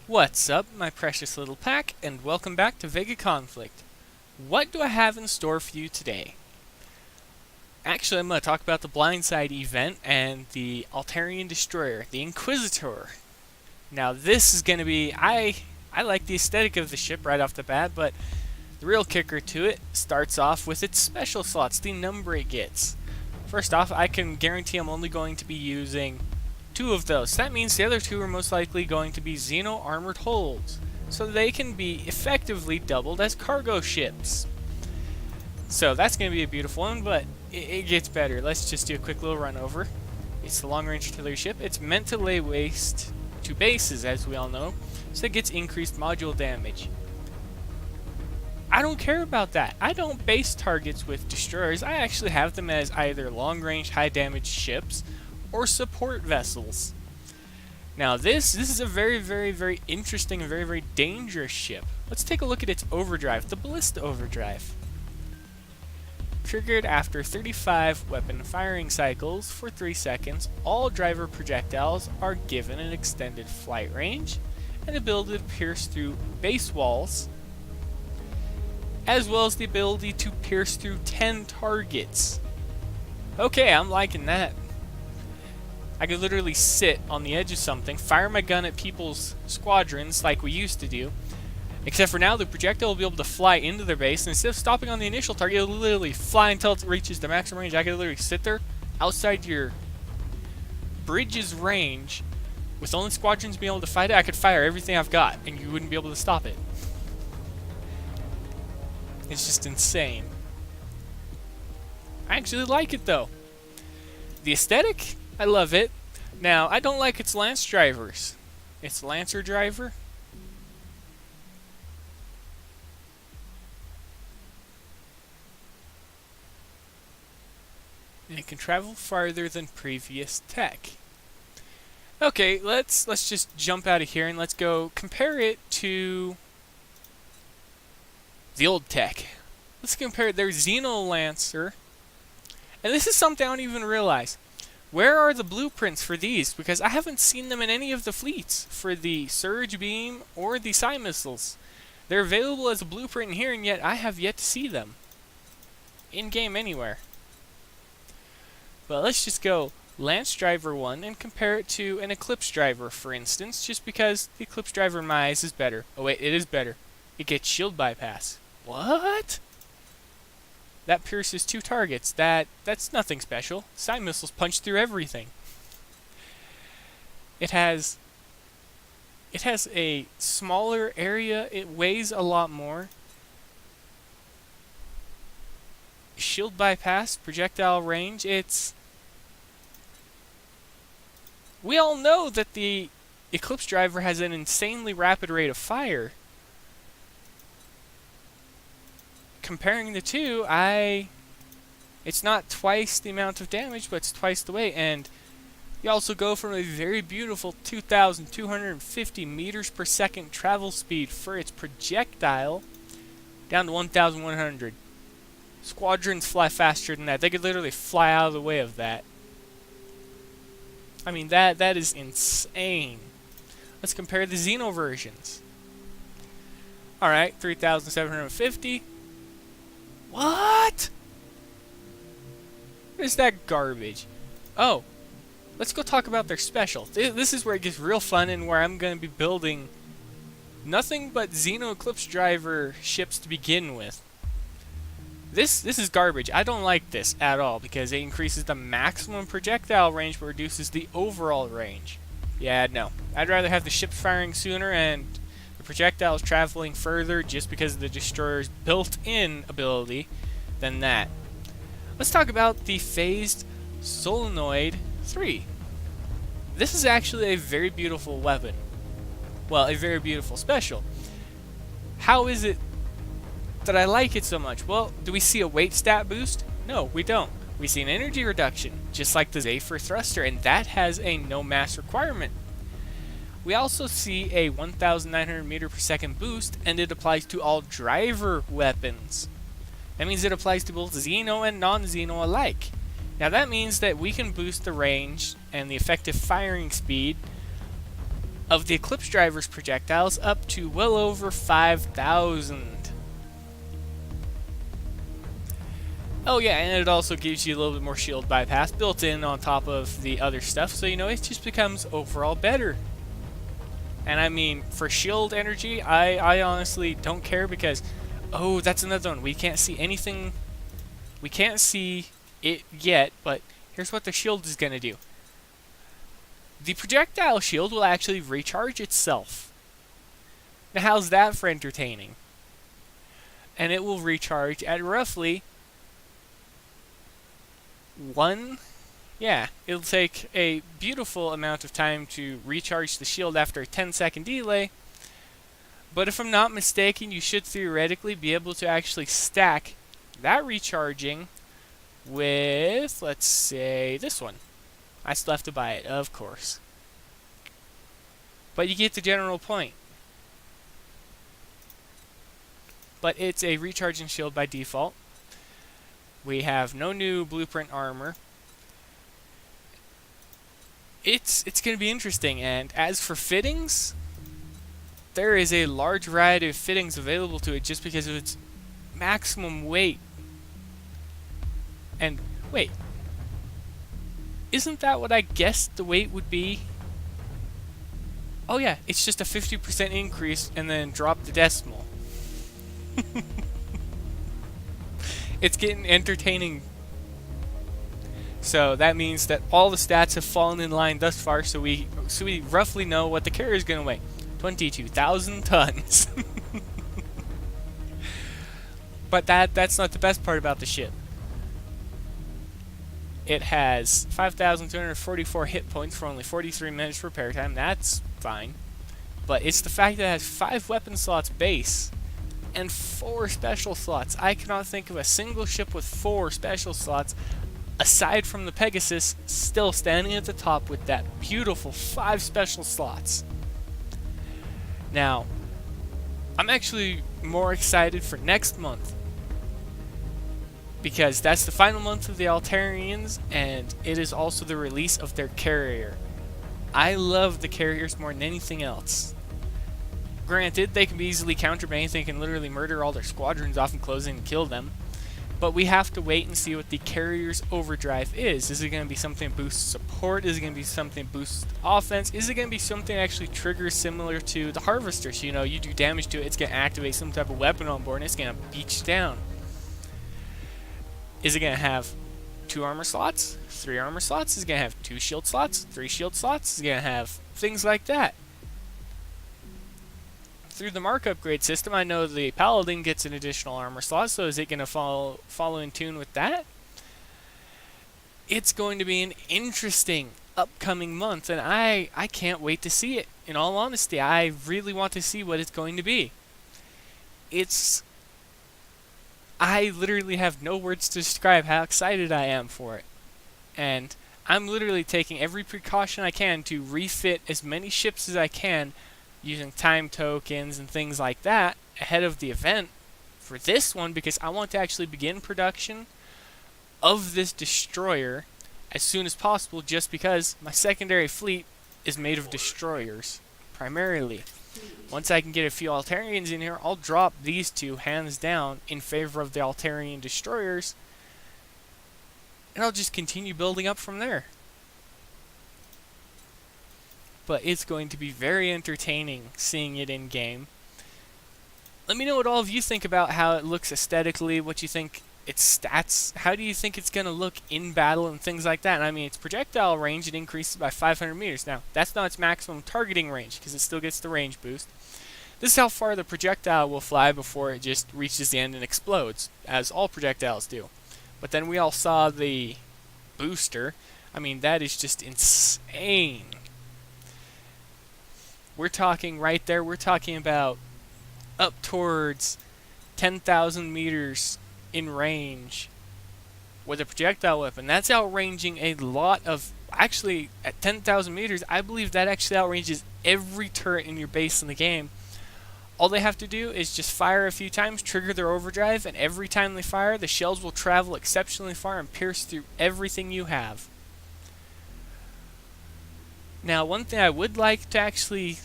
What's up, my precious little pack, and welcome back to VEGA Conflict. What do I have in store for you today? Actually, I'm going to talk about the Blindside event and the Altairian destroyer, the Inquisitor. Now, this is going to be... I like the aesthetic of the ship right off the bat, but the real kicker to it starts off with its special slots, the number it gets. First off, I can guarantee I'm only going to be using 2 of those. That means the other 2 are most likely going to be Xeno armored holds, so they can be effectively doubled as cargo ships. So that's going to be a beautiful one, but it gets better. Let's just do a quick little run over. It's the long-range artillery ship. It's meant to lay waste to bases, as we all know, so it gets increased module damage. I don't care about that. I don't base targets with destroyers. I actually have them as either long-range, high-damage ships or support vessels. Now this is a very interesting and very dangerous ship. Let's take a look at its overdrive, the Ballista Overdrive. Triggered after 35 weapon firing cycles for 3 seconds, all driver projectiles are given an extended flight range and the ability to pierce through base walls, as well as the ability to pierce through 10 targets. Okay, I'm liking that. I could literally sit on the edge of something, fire my gun at people's squadrons like we used to do, except for now the projectile will be able to fly into their base, and instead of stopping on the initial target, it'll literally fly until it reaches the maximum range. I could literally sit there outside your bridge's range with only squadrons being able to fight it. I could fire everything I've got, and you wouldn't be able to stop it. It's just insane. I actually like it though. The aesthetic, I love it. Now, I don't like its lance drivers. Its lancer driver. And it can travel farther than previous tech. Okay, let's just jump out of here and let's go compare it to the old tech. Let's compare their Xeno Lancer. And this is something I don't even realize. Where are the blueprints for these? Because I haven't seen them in any of the fleets for the Surge Beam or the Psy Missiles. They're available as a blueprint in here, and yet I have yet to see them in-game anywhere. But let's just go Lance Driver 1 and compare it to an Eclipse Driver, for instance, just because the Eclipse Driver in my eyes is better. Oh wait, it is better. It gets shield bypass. What? That pierces 2 targets. That's nothing special. Psy missiles punch through everything. It has a smaller area. It weighs a lot more. Shield bypass, projectile range. We all know that the Eclipse Driver has an insanely rapid rate of fire. Comparing the two, it's not twice the amount of damage, but it's twice the weight, and you also go from a very beautiful 2,250 meters per second travel speed for its projectile down to 1,100. Squadrons fly faster than that. They could literally fly out of the way of that. I mean, that is insane. Let's compare the Xeno versions. Alright, 3,750. What? What is that garbage? Oh, let's go talk about their special. This is where it gets real fun and where I'm going to be building nothing but Xeno Eclipse Driver ships to begin with. This is garbage. I don't like this at all because it increases the maximum projectile range but reduces the overall range. Yeah, no. I'd rather have the ships firing sooner and projectiles traveling further just because of the destroyer's built-in ability than that. Let's talk about the phased solenoid 3. This is actually a very beautiful weapon. Well, a very beautiful special. How is it that I like it so much? Well, do we see a weight stat boost? No, we don't. We see an energy reduction, just like the Zephyr thruster, and that has a no mass requirement. We also see a 1,900 meter per second boost, and it applies to all driver weapons. That means it applies to both Xeno and non-Xeno alike. Now that means that we can boost the range and the effective firing speed of the Eclipse Driver's projectiles up to well over 5,000. Oh yeah, and it also gives you a little bit more shield bypass built in on top of the other stuff, so you know, it just becomes overall better. And I mean, for shield energy, I honestly don't care because, oh, that's another one. We can't see anything, we can't see it yet, but here's what the shield is going to do. The projectile shield will actually recharge itself. Now how's that for entertaining? And it will recharge at roughly it'll take a beautiful amount of time to recharge the shield after a 10-second delay. But if I'm not mistaken, you should theoretically be able to actually stack that recharging with, let's say, this one. I still have to buy it, of course. But you get the general point. But it's a recharging shield by default. We have no new blueprint armor. It's going to be interesting, and as for fittings, there is a large variety of fittings available to it just because of its maximum weight. And wait, isn't that what I guessed the weight would be? Oh yeah, it's just a 50% increase and then drop the decimal. It's getting entertaining. So that means that all the stats have fallen in line thus far, so we roughly know what the carrier is going to weigh. 22,000 tons. But that's not the best part about the ship. It has 5,244 hit points for only 43 minutes repair time. That's fine. But it's the fact that it has 5 weapon slots base and 4 special slots. I cannot think of a single ship with 4 special slots aside from the Pegasus still standing at the top with that beautiful 5 special slots. Now, I'm actually more excited for next month because that's the final month of the Altairians, and it is also the release of their carrier. I love the carriers more than anything else. Granted, they can be easily countered by anything, can literally murder all their squadrons off and close in and kill them. But we have to wait and see what the carrier's overdrive is. Is it going to be something that boosts support? Is it going to be something that boosts offense? Is it going to be something that actually triggers similar to the harvester? So, you know, you do damage to it, it's going to activate some type of weapon on board and it's going to beat you down. Is it going to have 2 armor slots? 3 armor slots? Is it going to have 2 shield slots? 3 shield slots? Is it going to have things like that? Through the mark upgrade system, I know the Paladin gets an additional armor slot, so is it going to follow in tune with that? It's going to be an interesting upcoming month, and I can't wait to see it. In all honesty, I really want to see what it's going to be. I literally have no words to describe how excited I am for it. And I'm literally taking every precaution I can to refit as many ships as I can using time tokens and things like that ahead of the event for this one, because I want to actually begin production of this destroyer as soon as possible, just because my secondary fleet is made of destroyers primarily. Once I can get a few Altairians in here, I'll drop these 2 hands down in favor of the Altairian destroyers, and I'll just continue building up from there. But it's going to be very entertaining seeing it in game. Let me know what all of you think about how it looks aesthetically, what you think its stats, how do you think it's going to look in battle and things like that. And I mean, its projectile range, it increases by 500 meters. Now, that's not its maximum targeting range because it still gets the range boost. This is how far the projectile will fly before it just reaches the end and explodes, as all projectiles do. But then we all saw the booster. I mean, that is just insane. We're talking right there, we're talking about up towards 10,000 meters in range with a projectile weapon. That's outranging a lot of, actually at 10,000 meters, I believe that actually outranges every turret in your base in the game. All they have to do is just fire a few times, trigger their overdrive, and every time they fire, the shells will travel exceptionally far and pierce through everything you have. Now, one thing I would like to actually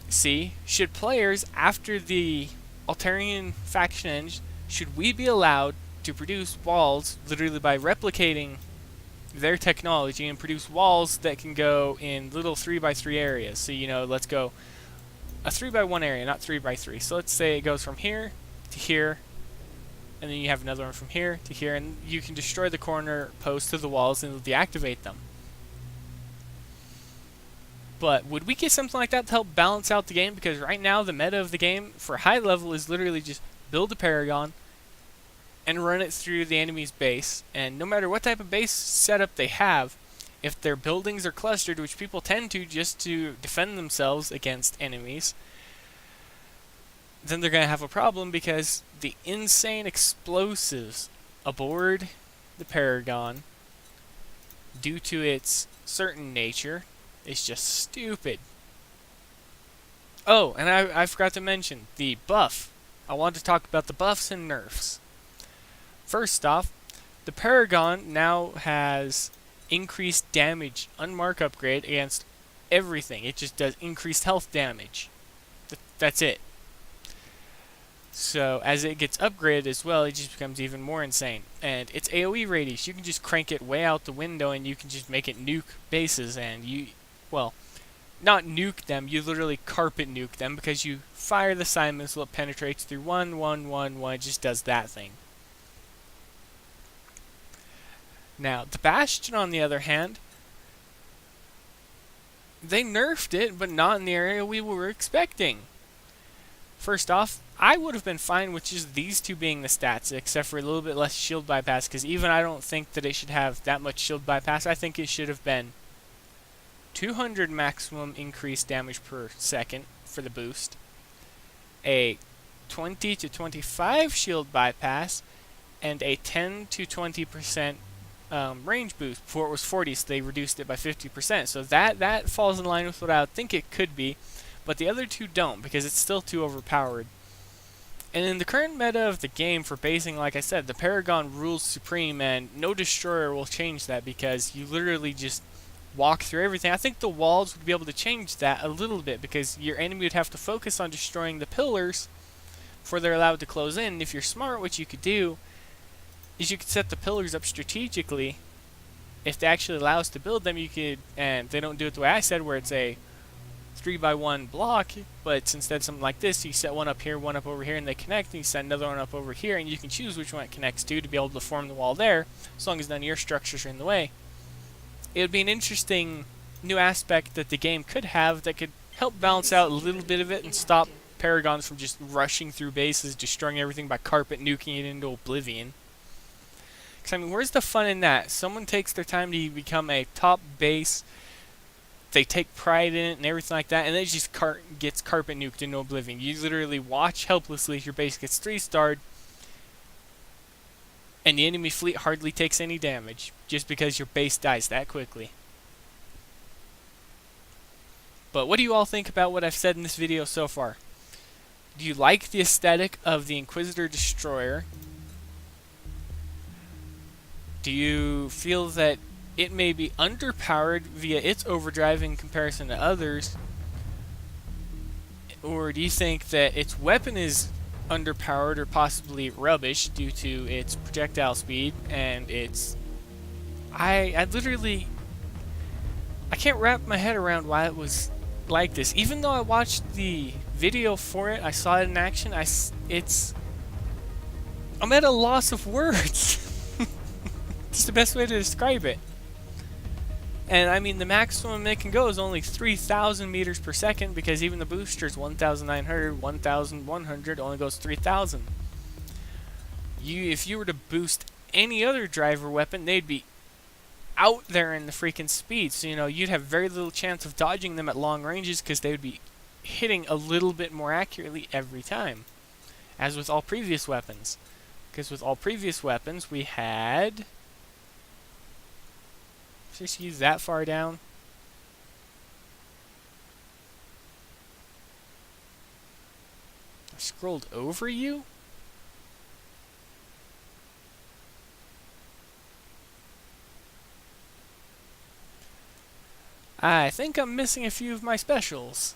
see, should players, after the Altairian faction ends, should we be allowed to produce walls literally by replicating their technology and produce walls that can go in little 3x3 areas? So, you know, let's go a 3x1 area, not 3x3. So let's say it goes from here to here, and then you have another one from here to here, and you can destroy the corner posts of the walls and deactivate them. But would we get something like that to help balance out the game? Because right now the meta of the game for high level is literally just build a paragon and run it through the enemy's base. And no matter what type of base setup they have, if their buildings are clustered, which people tend to just to defend themselves against enemies, then they're going to have a problem, because the insane explosives aboard the paragon, due to its certain nature, is just stupid. Oh, and I forgot to mention the buff. I want to talk about the buffs and nerfs. First off, the paragon now has increased damage, unmarked upgrade against everything. It just does increased health damage. That's it. So as it gets upgraded as well, it just becomes even more insane. And its AoE radius, you can just crank it way out the window and you can just make it nuke bases, and you, well, not nuke them, you literally carpet nuke them, because you fire the Simon missile, it penetrates through 1, 1, 1, 1, it just does that thing. Now, the Bastion, on the other hand, they nerfed it, but not in the area we were expecting. First off, I would have been fine with just these two being the stats, except for a little bit less shield bypass, because even I don't think that it should have that much shield bypass. I think it should have been 200 maximum increased damage per second for the boost, a 20 to 25 shield bypass, and a 10 to 20% range boost. Before it was 40, so they reduced it by 50%. So that falls in line with what I would think it could be, but the other two don't, because it's still too overpowered. And in the current meta of the game for basing, like I said, the Paragon rules supreme, and no destroyer will change that, because you literally just walk through everything. I think the walls would be able to change that a little bit, because your enemy would have to focus on destroying the pillars before they're allowed to close in. And if you're smart, what you could do is you could set the pillars up strategically. If they actually allow us to build them, you could, and they don't do it the way I said, where it's a 3x1 block, but instead something like this, you set one up here, one up over here, and they connect, and you set another one up over here, and you can choose which one it connects to be able to form the wall there, as long as none of your structures are in the way. It would be an interesting new aspect that the game could have that could help balance out a little bit of it and stop Paragons from just rushing through bases, destroying everything by carpet nuking it into oblivion. Because, I mean, where's the fun in that? Someone takes their time to become a top base, they take pride in it and everything like that, and then it just gets carpet nuked into oblivion. You literally watch helplessly as your base gets 3-starred, and the enemy fleet hardly takes any damage, just because your base dies that quickly. But what do you all think about what I've said in this video so far? Do you like the aesthetic of the Inquisitor Destroyer? Do you feel that it may be underpowered via its overdrive in comparison to others? Or do you think that its weapon is underpowered or possibly rubbish due to its projectile speed and its... I literally... I can't wrap my head around why it was like this. Even though I watched the video for it, I saw it in action, I'm at a loss of words. It's the best way to describe it. And I mean, the maximum it can go is only 3,000 meters per second, because even the booster's 1,900, 1,100 only goes 3,000. If you were to boost any other driver weapon, they'd be out there in the freaking speed. So, you know, you'd have very little chance of dodging them at long ranges, because they would be hitting a little bit more accurately every time, as with all previous weapons. Because with all previous weapons, we had... Just use that far down. I scrolled over you? I think I'm missing a few of my specials.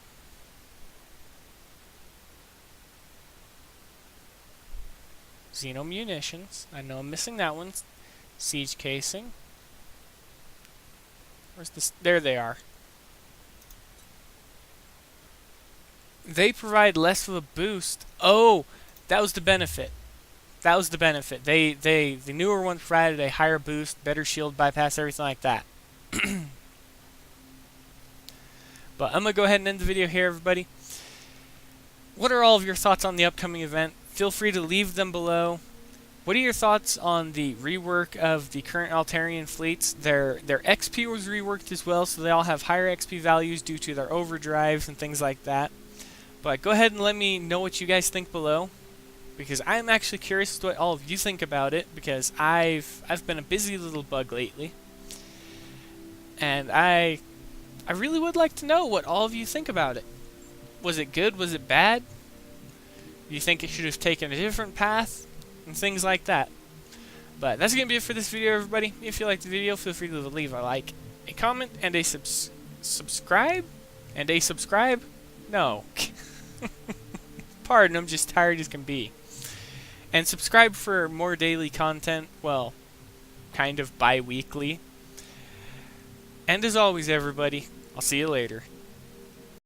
Xeno munitions. I know I'm missing that one. Siege casing. Where's this? There they are. They provide less of a boost. Oh, that was the benefit. That was the benefit. The newer ones provided a higher boost, better shield bypass, everything like that. But I'm going to go ahead and end the video here, everybody. What are all of your thoughts on the upcoming event? Feel free to leave them below. What are your thoughts on the rework of the current Altairian fleets? Their XP was reworked as well, so they all have higher XP values due to their overdrives and things like that. But go ahead and let me know what you guys think below, because I'm actually curious as to what all of you think about it, because I've been a busy little bug lately. And I really would like to know what all of you think about it. Was it good? Was it bad? Do you think it should have taken a different path? And things like that. But that's going to be it for this video, everybody. If you liked the video, feel free to leave a like, a comment, and a subscribe? And a subscribe? No. Pardon, I'm just tired as can be. And subscribe for more daily content, well, kind of bi-weekly. And as always, everybody, I'll see you later.